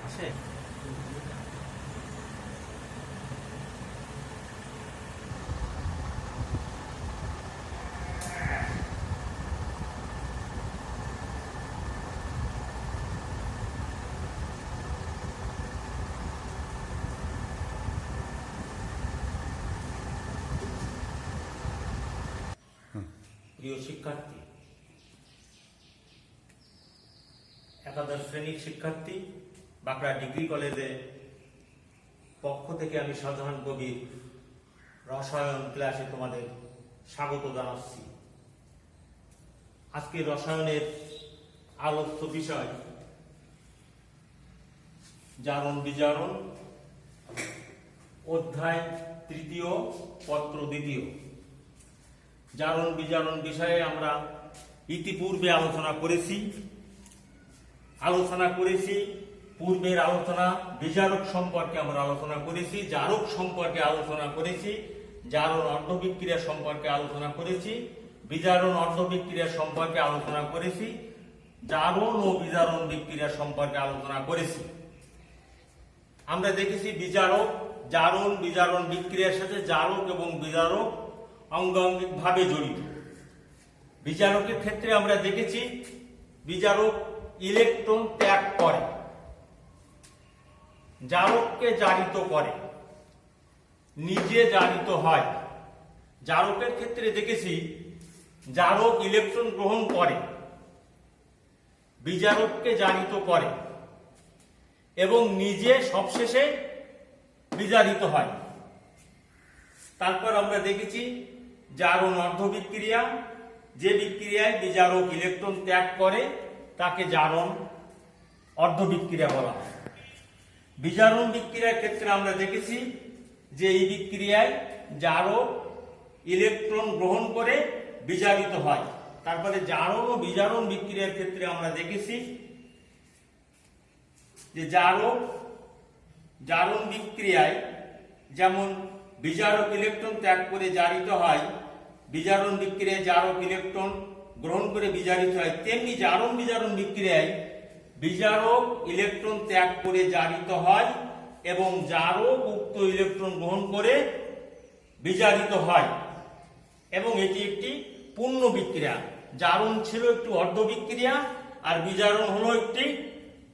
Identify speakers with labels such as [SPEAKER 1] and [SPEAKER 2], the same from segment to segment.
[SPEAKER 1] আছে। প্রিয় শিক্ষার্থী, একাদশ শ্রেণীর শিক্ষার্থী, বাঁকুড়া ডিগ্রি কলেজের পক্ষ থেকে আমি সাধারণ কবির রসায়ন ক্লাসে তোমাদের স্বাগত জানাচ্ছি। আজকে রসায়নের আলোচ্য বিষয় জারণ বিজারণ, অধ্যায় 3, পত্র 2। জারণ বিজারণ বিষয়ে আমরা ইতিপূর্বে আলোচনা করেছি। পূর্বের আলোচনা বিজারক সম্পর্কে আমরা আলোচনা করেছি, জারক সম্পর্কে আলোচনা করেছি, জারণ অর্ধবিক্রিয়া সম্পর্কে আলোচনা করেছি, বিজারণ অর্ধবিক্রিয়া সম্পর্কে আলোচনা করেছি, জারণ ও বিজারণ বিক্রিয়া সম্পর্কে আলোচনা করেছি। আমরা দেখেছি বিজারক, জারণ বিজারণ বিক্রিয়ার সাথে জারক এবং বিজারক অঙ্গাঙ্গিকভাবে জড়িত। বিজারকের ক্ষেত্রে আমরা দেখেছি বিজারক ইলেকট্রন ত্যাগ করে, জারককে জারিত করে, নিজে জারিত হয়। জারকের ক্ষেত্রে দেখেছি জারক ইলেকট্রন গ্রহণ করে, বিজারককে জারিত করে এবং নিজে সবশেষে বিজারিত হয়। তারপর আমরা দেখেছি জারণ অর্ধবিক্রিয়া, যে বিক্রিয়ায় বিজারক ইলেকট্রন ত্যাগ করে তাকে জারণ অর্ধবিক্রিয়া বলা হয়। বিজারণ বিক্রিয়ার ক্ষেত্রে আমরা দেখেছি যে এই বিক্রিয়ায় জারক ইলেকট্রন গ্রহণ করে বিজারিত হয়। তারপরে জারণ ও বিজারণ বিক্রিয়ার ক্ষেত্রে আমরা দেখেছি যে জারণ বিক্রিয়ায় যেমন বিজারক ইলেকট্রন ত্যাগ করে জারিত হয়, বিজারণ বিক্রিয়ায় জারক ইলেকট্রন গ্রহণ করে বিজারিত হয়, তেমনি জারণ বিজারণ বিক্রিয়ায় বিজারক ইলেকট্রন ত্যাগ করে জারিত হয় এবং জারক উক্ত ইলেকট্রন গ্রহণ করে বিজারিত হয় এবং এটি একটি পূর্ণ বিক্রিয়া। জারণ ছিল একটি অর্ধ বিক্রিয়া আর বিজারণ হলো একটি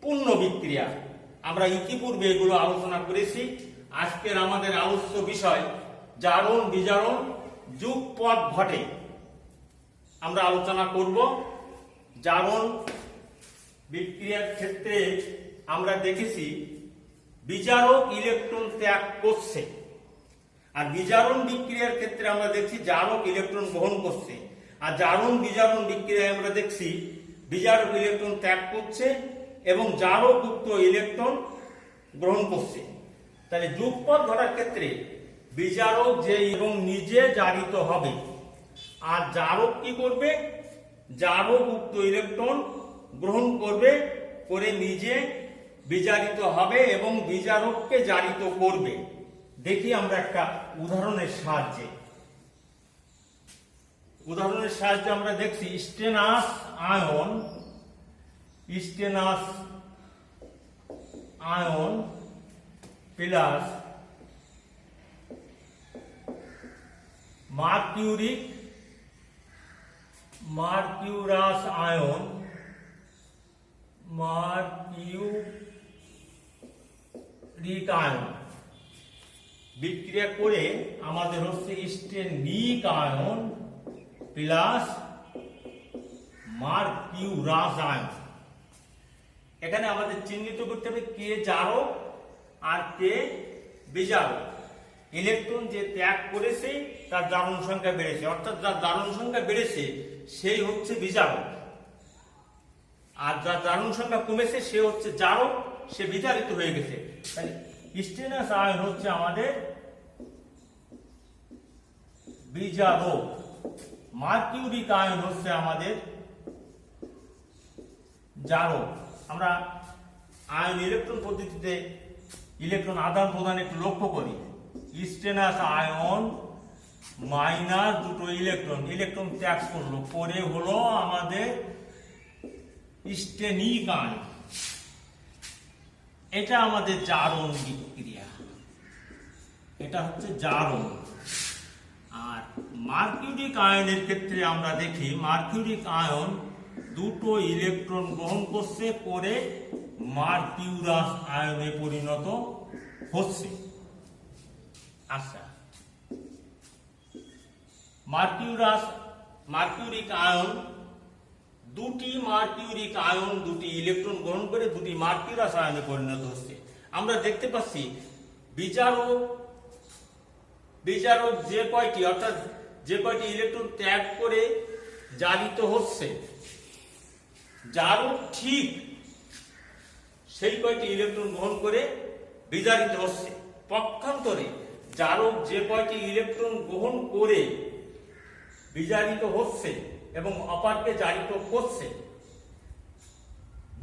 [SPEAKER 1] পূর্ণ বিক্রিয়া। আমরা ইতিপূর্বে এগুলো আলোচনা করেছি। আজকের আমাদের আলোচ্য বিষয় জারণ বিজারণ যুগপৎ ঘটে। আমরা আলোচনা করব। জারণ বিক্রিয়ার ক্ষেত্রে আমরা দেখেছি বিজারক ইলেকট্রন ত্যাগ করছে, আর বিজারণ বিক্রিয়ার ক্ষেত্রে আমরা দেখছি জারক ইলেকট্রন গ্রহণ করছে। আর জারণ বিজারণ বিক্রিয়ায় আমরা দেখছি বিজারক ইলেকট্রন ত্যাগ করছে এবং জারক উক্ত ইলেকট্রন গ্রহণ করছে। তাহলে যুগপৎ ঘটার ক্ষেত্রে বিজারক যে এবং নিজে জারিত হবে, আর জারক কি করবে? জারক উক্ত ইলেকট্রন গ্রহণ করবে, করে নিজে বিজারিত হবে এবং বিজারককে জারিত করবে। দেখি আমরা একটা উদাহরণের সাহায্যে আমরা দেখছি স্টেনাস আয়ন প্লাস মার্কিউরাস আয়ন বিক্রিয়া করে আমাদের হচ্ছে স্টেনিক আয়ন প্লাস মার্কিউরাস আয়ন। এখানে আমাদের চিহ্নিত করতে হবে কে জারক আর কে বিজারক। ইলেকট্রন যে ত্যাগ করেছে তার জারণ সংখ্যা বেড়েছে, অর্থাৎ যার জারণ সংখ্যা বেড়েছে সেই হচ্ছে বিজারক, আর যার জারণ সংখ্যা কমেছে সে হচ্ছে জারক, সে বিজারিত হয়ে গেছে। তাহলে স্টেনাস আয়ন হচ্ছে আমাদের বিজারক, মার্কিউরিক আয়ন হচ্ছে আমাদের জারক। আমরা আয়ন ইলেকট্রন পদ্ধতিতে ইলেকট্রন আদান প্রদান একটু লক্ষ্য করি। স্টেনাস আয়ন মাইনাস দুটো ইলেকট্রন ত্যাগ করলো, করে হলো আমাদের স্টেনিক আয়ন। এটা আমাদের জারণ বিক্রিয়া, এটা হচ্ছে জারণ। আর মার্কিউরিক আয়নের ক্ষেত্রে আমরা দেখি মার্কিউরিক আয়ন দুটো ইলেকট্রন গ্রহণ করছে, করে মার্কিউরাস আয়নে পরিণত হচ্ছে। আচ্ছা, মার্কিউরিক আয়ন দুটি ইলেকট্রন গ্রহণ করে দুটি মার্কিউরাস আয়নে পরিণত হচ্ছে। আমরা দেখতে পাচ্ছি বিজারক যে কয়টি, অর্থাৎ যে কয়টি ইলেকট্রন ত্যাগ করে জারিত হচ্ছে, জারক ঠিক সেই কয়টি ইলেকট্রন গ্রহণ করে বিজারিত হচ্ছে। পক্ষান্তরে জারক যে কয়টি ইলেকট্রন গ্রহণ করে বিজারিত হচ্ছে এবং অপরকে জারিত করছে,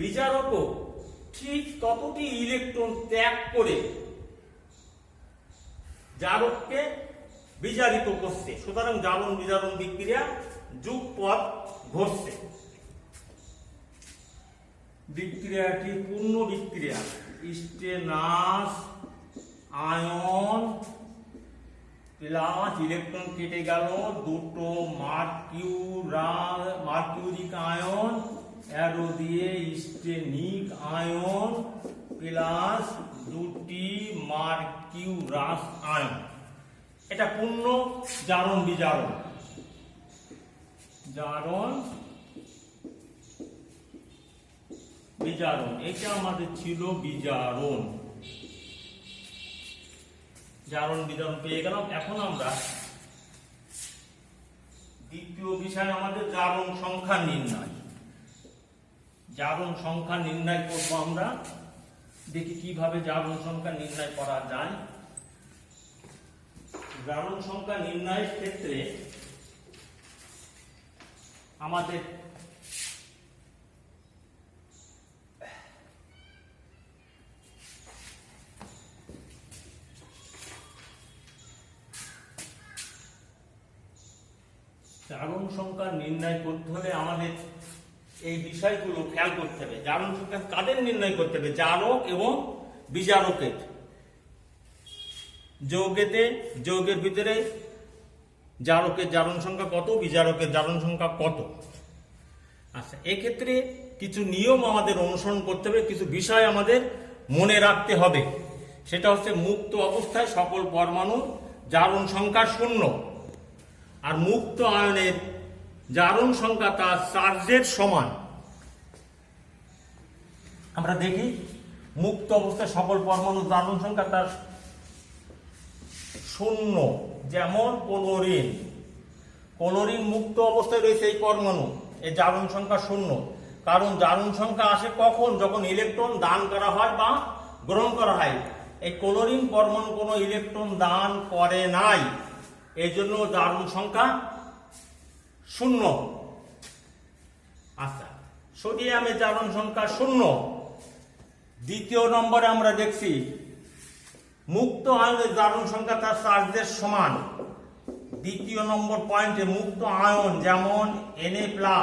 [SPEAKER 1] বিজারকও ঠিক ততটি ইলেকট্রন ত্যাগ করে জারককে বিজারিত করছে। সুতরাং জারণ বিজারণ বিক্রিয়া যুগপৎ ঘটছে। বিক্রিয়াটি পূর্ণ বিক্রিয়া। স্টেনাস আয়ন প্লাস ইলেকট্রন কেটে গেল, দুটো মার্কিউরিক আয়ন, অ্যারো দিয়ে স্টেনিক আয়ন প্লাস দুটি মার্কিউরাস আয়ন। এটা পূর্ণ জারণ বিজারণ। জারণ বিজারণ, এটা আমাদের ছিল বিজারণ। জারণ বিজারণ পেয়ে গেলাম। এখন আমরা দ্বিতীয় বিষয় আমাদের জারণ সংখ্যা নির্ণয়। জারণ সংখ্যা নির্ণয় করব আমরা। দেখি কিভাবে জারণ সংখ্যা নির্ণয় করা যায়। জারণ সংখ্যা নির্ণয়ের ক্ষেত্রে আমাদের জারণ সংখ্যা নির্ণয় করতে হলে আমাদের এই বিষয়গুলো খেয়াল করতে হবে। জারণ সংখ্যা কাদের নির্ণয় করতে হবে? জারক এবং বিজারকের। যৌগের ভিতরে জারকের জারণ সংখ্যা কত, বিজারকের জারণ সংখ্যা কত। আচ্ছা, এক্ষেত্রে কিছু নিয়ম আমাদের অনুসরণ করতে হবে, কিছু বিষয় আমাদের মনে রাখতে হবে। সেটা হচ্ছে মুক্ত অবস্থায় সকল পরমাণু জারণ সংখ্যা 0, আর মুক্ত আয়নের জারণ সংখ্যা তার চার্জের সমান। আমরা দেখি মুক্ত অবস্থায় সকল পরমাণু জারণ সংখ্যা তার 0। যেমন ক্লোরিন মুক্ত অবস্থায় রয়েছে এই পরমাণু, এই জারণ সংখ্যা 0। কারণ জারণ সংখ্যা আসে কখন? যখন ইলেকট্রন দান করা হয় বা গ্রহণ করা হয়। এই ক্লোরিন পরমাণু কোনো ইলেকট্রন দান করে নাই, এই জন্য জারণ সংখ্যা 0। আচ্ছা, সোডিয়ামের জারণ সংখ্যা 0। দ্বিতীয় নম্বরে আমরা দেখছি মুক্ত আয়নের জারণ সংখ্যা তার চার্জের সমান। দ্বিতীয় নম্বর পয়েন্টে মুক্ত আয়ন যেমন Na+,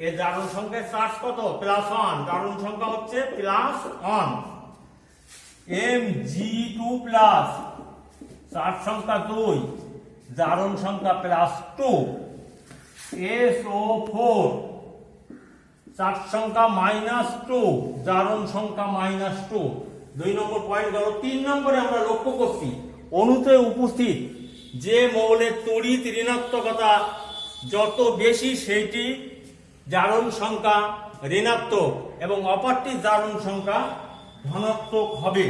[SPEAKER 1] এর জারণ সংখ্যার চার্জ কত? +1। জারণ সংখ্যা হচ্ছে +1। Mg2+, চার্জ সংখ্যা 2, জারণ সংখ্যা +2। SO4, চার্জ সংখ্যা -2, জারণ সংখ্যা -2। 2 নম্বর পয়েন্ট গেল। 3 নম্বরে আমরা লক্ষ্য করছি অণুতে উপস্থিত যে মৌলের তড়িৎ ঋণাত্মকতা যত বেশি সেইটি জারণ সংখ্যা ঋণাত্মক এবং অপরটির জারণ সংখ্যা ধনাত্মক হবে।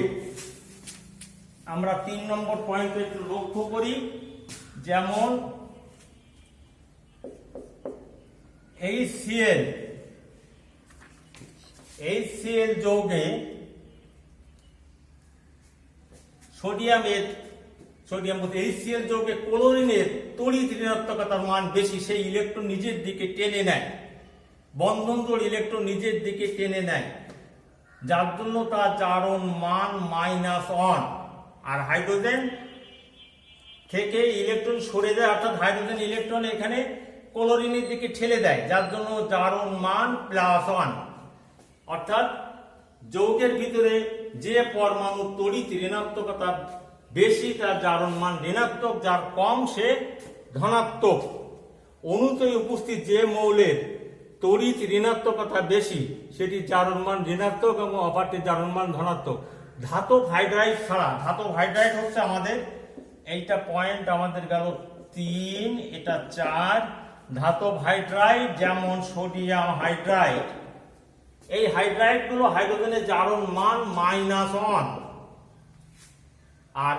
[SPEAKER 1] আমরা 3 নম্বর পয়েন্টে একটু লক্ষ্য করি। যেমন HCl যৌগে HCl যৌগে ক্লোরিনের তড়িৎ ঋণাত্মকতার মান বেশি, সেই ইলেকট্রন নিজের দিকে টেনে নেয়, বন্ধন জোড় ইলেকট্রন নিজের দিকে টেনে নেয়, যার জন্য তার জারণ মান -1। আর হাইড্রোজেন থেকে ইলেকট্রন সরে যায়, অর্থাৎ হাইড্রোজেন ইলেকট্রন এখানে ক্লোরিনের দিকে ঠেলে দেয়, যার জন্য জারণ মান +1। অর্থাৎ যৌগের ভিতরে যে পরমাণুর তড়িৎ ঋণাত্মকতা বেশি তার জারণ মান ঋণাত্মক, যার কম সে ধনাত্মক। অণুতে উপস্থিত যে মৌলের তড়িৎ ঋণাত্মকতা বেশি সেটি জারণ মান ঋণাত্মক এবং অপরটির জারণ মান ধনাত্মক। ধাতব হাইড্রাইড ছাড়া, ধাতব হাইড্রাইড হচ্ছে আমাদের এইটা পয়েন্ট আমাদের গেল 3, এটা 4। ধাতব হাইড্রাইড যেমন সোডিয়াম হাইড্রাইড, এই হাইড্রাইড গুলো হাইড্রোজেনের জারণ মান -1, আর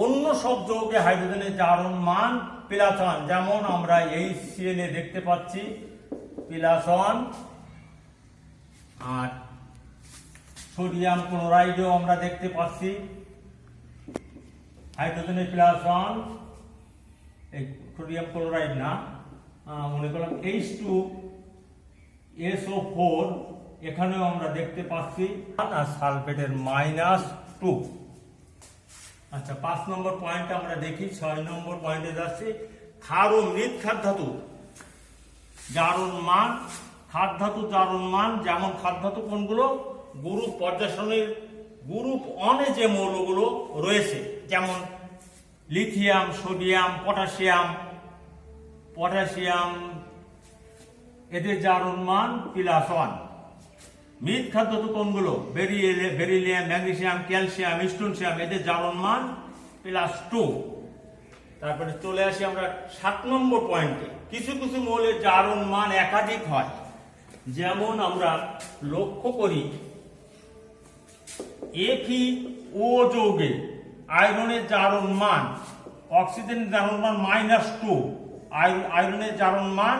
[SPEAKER 1] অন্য সব যৌগে হাইড্রোজেনের জারণ মান +1। যেমন আমরা HCl এ দেখতে পাচ্ছি +1, আর সোডিয়াম ক্লোরাইডেও আমরা দেখতে পাচ্ছি হাইড্রোজেনের +1। এই সোডিয়াম ক্লোরাইড না, মনে করলাম H2SO4, এখানেও আমরা দেখতে পাচ্ছি, আর সালফেটের -2। আচ্ছা, 5 নম্বর পয়েন্ট আমরা দেখি। 6 নম্বর পয়েন্টে যাচ্ছি। ক্ষার ও মৃৎ ক্ষার ধাতু জারণ মান। ক্ষার ধাতু জারণ মান যেমন ক্ষার ধাতু কোনগুলো? গ্রুপ পর্যায় সারণীর গ্রুপ 1 এ যে মৌলগুলো রয়েছে, যেমন লিথিয়াম, সোডিয়াম, পটাশিয়াম, এদের জারণ মান +1। মৃৎ ক্ষার ধাতু কোনগুলো? বেরিলিয়াম, ম্যাগনেসিয়াম, ক্যালসিয়াম, স্টোনসিয়াম, এদের জারণ মান +2। তারপরে চলে আসি আমরা 7 নম্বর পয়েন্টে। কিছু কিছু মৌলের জারণ মান একাধিক হয়, যেমন আমরা লক্ষ্য করি FeO যৌগে আয়রনের জারণ মান, অক্সিজেনের জারণ মান -2, আয়রনের জারণ মান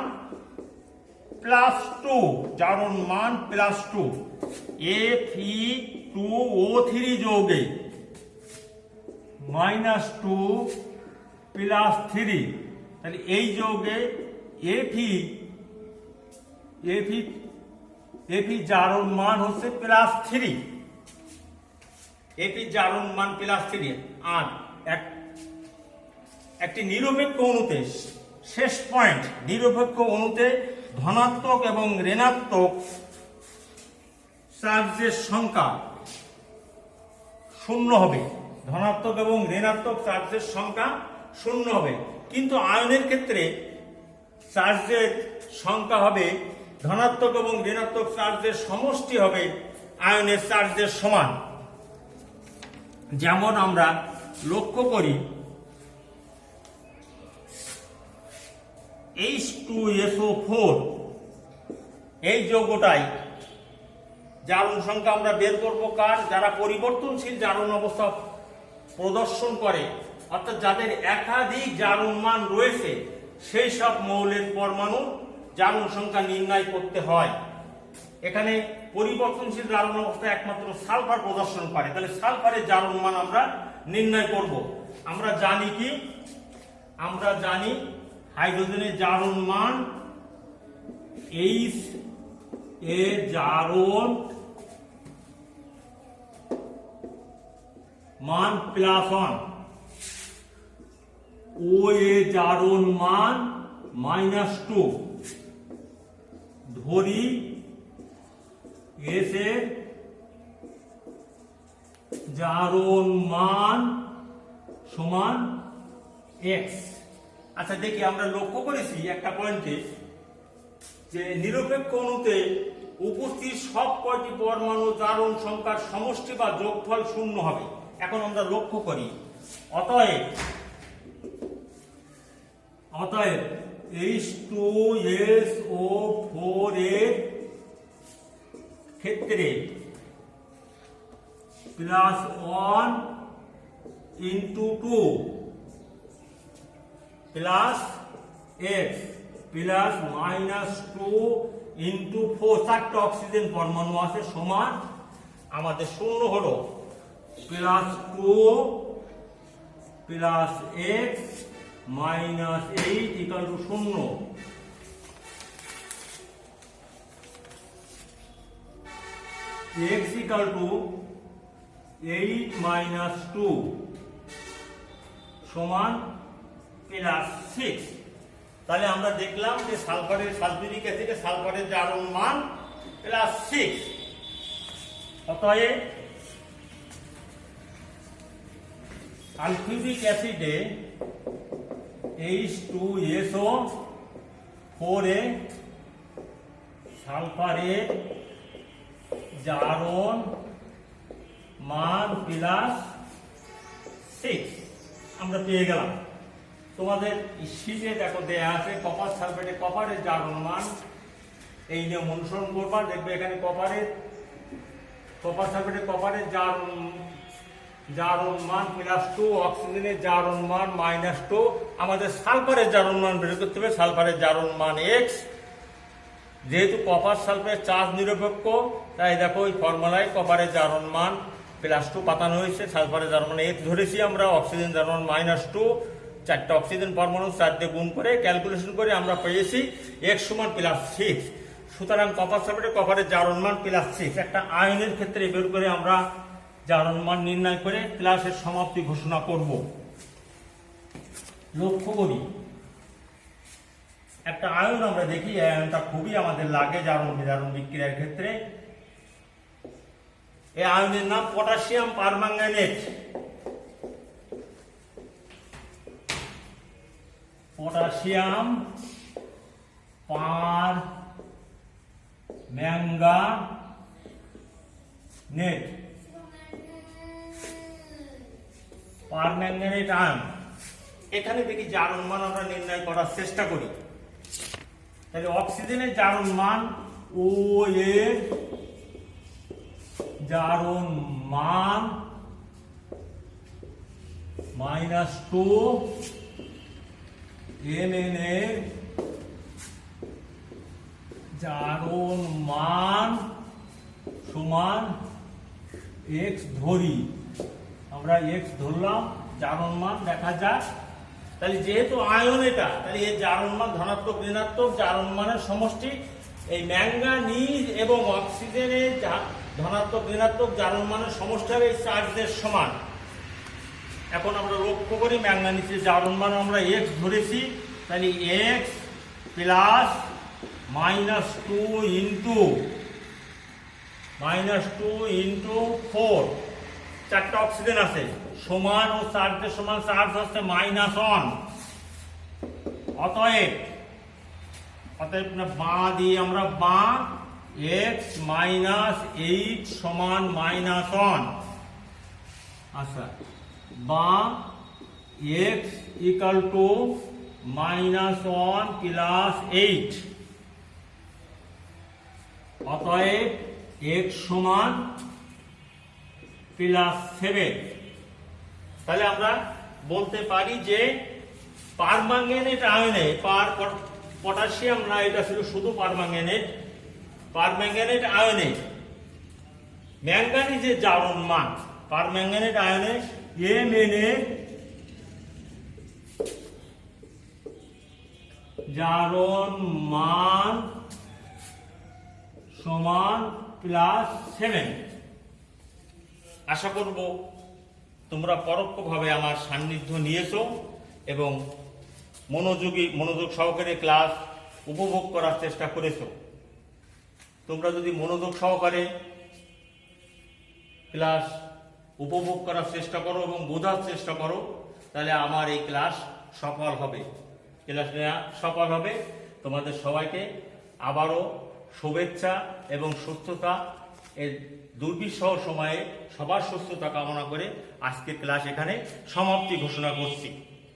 [SPEAKER 1] +2, জারণ মান +2। Fe2O3 যৌগে -2 +3, তাহলে এই যৌগে Fe জারণ মান হচ্ছে +3, Fe জারণ মান +3। আর একটি নিরপেক্ষ অণুতে, শেষ পয়েন্ট, নিরপেক্ষ অণুতে ধনাত্মক এবং ঋণাত্মক চার্জের সংখ্যা 0 হবে। ধনাত্মক এবং ঋণাত্মক চার্জের সংখ্যা 0 হবে, কিন্তু আয়নের ক্ষেত্রে চার্জের সংখ্যা হবে, ধনাত্মক এবং ঋণাত্মক চার্জের সমষ্টি হবে আয়নের চার্জের সমান। যেমন আমরা লক্ষ্য করি H2SO4, এই যৌগটাই জারণ সংখ্যা আমরা বের করবো কার? যারা পরিবর্তনশীল জারণ অবস্থা প্রদর্শন করে, অর্থাৎ যাদের একাধিক জারণ মান রয়েছে, সেই সব মৌলের পরমাণু জারণ সংখ্যা নির্ণয় করতে হয়। এখানে পরিবর্তনশীল জারণ অবস্থা একমাত্র সালফার প্রদর্শন করে, তাহলে সালফারের জারণ মান আমরা নির্ণয় করব। আমরা জানি কি? আমরা জানি হাইড্রোজেনের জারণ মান H এর জারণ মান +1, O এর জারণ মান -2, ধরি S এর জারণ মান সমান x। আচ্ছা, দেখি আমরা লক্ষ্য করেছি একটা পয়েন্টে যে নিরপেক্ষ অণুতে উপস্থিত সব কয়টি পরমাণু জারণ সংখ্যার সমষ্টি বা যোগফল 0 হবে। এখন আমরা লক্ষ্য করি, অতএব H2SO4 এর ক্ষেত্রে +1 × 2 +x +-2 × 4, 4টা অক্সিজেন পরমাণু আছে, সমান আমাদের 0 হলো +2 +x -8 = 0। x = 8 - 2 সমান +6। তাহলে আমরা দেখলাম যে সালফারিক অ্যাসিডে সালফারের জারণ মান +6। অতএব সালফিউরিক অ্যাসিডে H2SO4 সালফারের জারণ মান +6 আমরা পেয়ে গেলাম। তোমাদের শীটে দেখো দেয়া আছে কপার সালফেটে কপারের জারণ মান, এই নিয়ম অনুসরণ করবা, দেখবে এখানে কপার সালফেটে কপারের জারণ মান +2, অক্সিজেনের জারণ মান -2, আমাদের সালফারের জারণ মান বের করতে হবে। সালফারের জারণ মান x, যেহেতু কপার সালফেট চার্জ নিরপেক্ষ তাই দেখো ওই ফর্মুলায় কপারের জারণ মান +2 পাতানো হয়েছে, সালফারের জারণ মান x ধরেছি আমরা, অক্সিজেন জারণ মান -2, 4টা অক্সিজেন পরমাণু 4 দিয়ে গুণ করে ক্যালকুলেশন করে আমরা পেয়েছি x সমান +6। সুতরাং কপার সালফেটে কপারের জারণ মান +6। একটা আয়নের ক্ষেত্রে বের করে আমরা জারণ মান নির্ণয় করে ক্লাসের সমাপ্তি ঘোষণা করব। লক্ষ্য করি একটা আয়ন আমরা দেখি, এই আয়নটা খুবই আমাদের লাগে জারণ বিজারণ বিক্রিয়ার ক্ষেত্রে। এই আয়নের নাম potassium permanganate. Potassium permanganate ion. এখানে দেখি জারণ মান আমরা নির্ণয় করার চেষ্টা করি। তাহলে অক্সিজেনের জারণ মান, ও এর জারণ মান -2, Mn এর জারণ মান সমান x ধরি, আমরা x ধরলাম, জারণ মান দেখা যাক। তাহলে যেহেতু আয়ন এটা, তাহলে এর জারণ মান ধনাত্মক ঋণাত্মক জারণ মানের সমষ্টি। এই ম্যাঙ্গানিজ এবং অক্সিজেনের ধনাত্মক ঋণাত্মক জারণ মানের সমষ্টি হবে এই চার্জের সমান। এখন আমরা লক্ষ্য করি ম্যাঙ্গানিজের জারণ মান আমরা x ধরেছি, তাহলে x প্লাস -2 ইন্টু 4, 4টা অক্সিজেন আছে, সমান ও চার্জের সমান, চার্জ হচ্ছে -1। অতএব বাঁ দিয়ে আমরা x - 8 সমান -1। আচ্ছা, বা x = -1 + 8, অতএব x সমান +7। তাহলে আমরা বলতে পারি যে পারম্যাঙ্গানেট আয়নে পটাশিয়াম না, এটা ছিল শুধু পারম্যাঙ্গানেট আয়নে ম্যাঙ্গানিজের জারণ মান, পারম্যাঙ্গানেট আয়নে Mn এর জারণ মান সমান +7। আশা করব তোমরা পরোক্ষভাবে আমার সান্নিধ্য নিয়েছো এবং মনোযোগ সহকারে ক্লাস উপভোগ করার চেষ্টা করেছো। তোমরা যদি মনোযোগ সহকারে ক্লাস উপভোগ করার চেষ্টা করো এবং বোঝার চেষ্টা করো, তাহলে আমার এই ক্লাস সফল হবে, ক্লাস নেওয়া সফল হবে। তোমাদের সবাইকে আবারও শুভেচ্ছা এবং সুস্থতা, এর দুর্বিষহ সময়ে সবার সুস্থতা কামনা করে আজকের ক্লাস এখানে সমাপ্তি ঘোষণা করছি।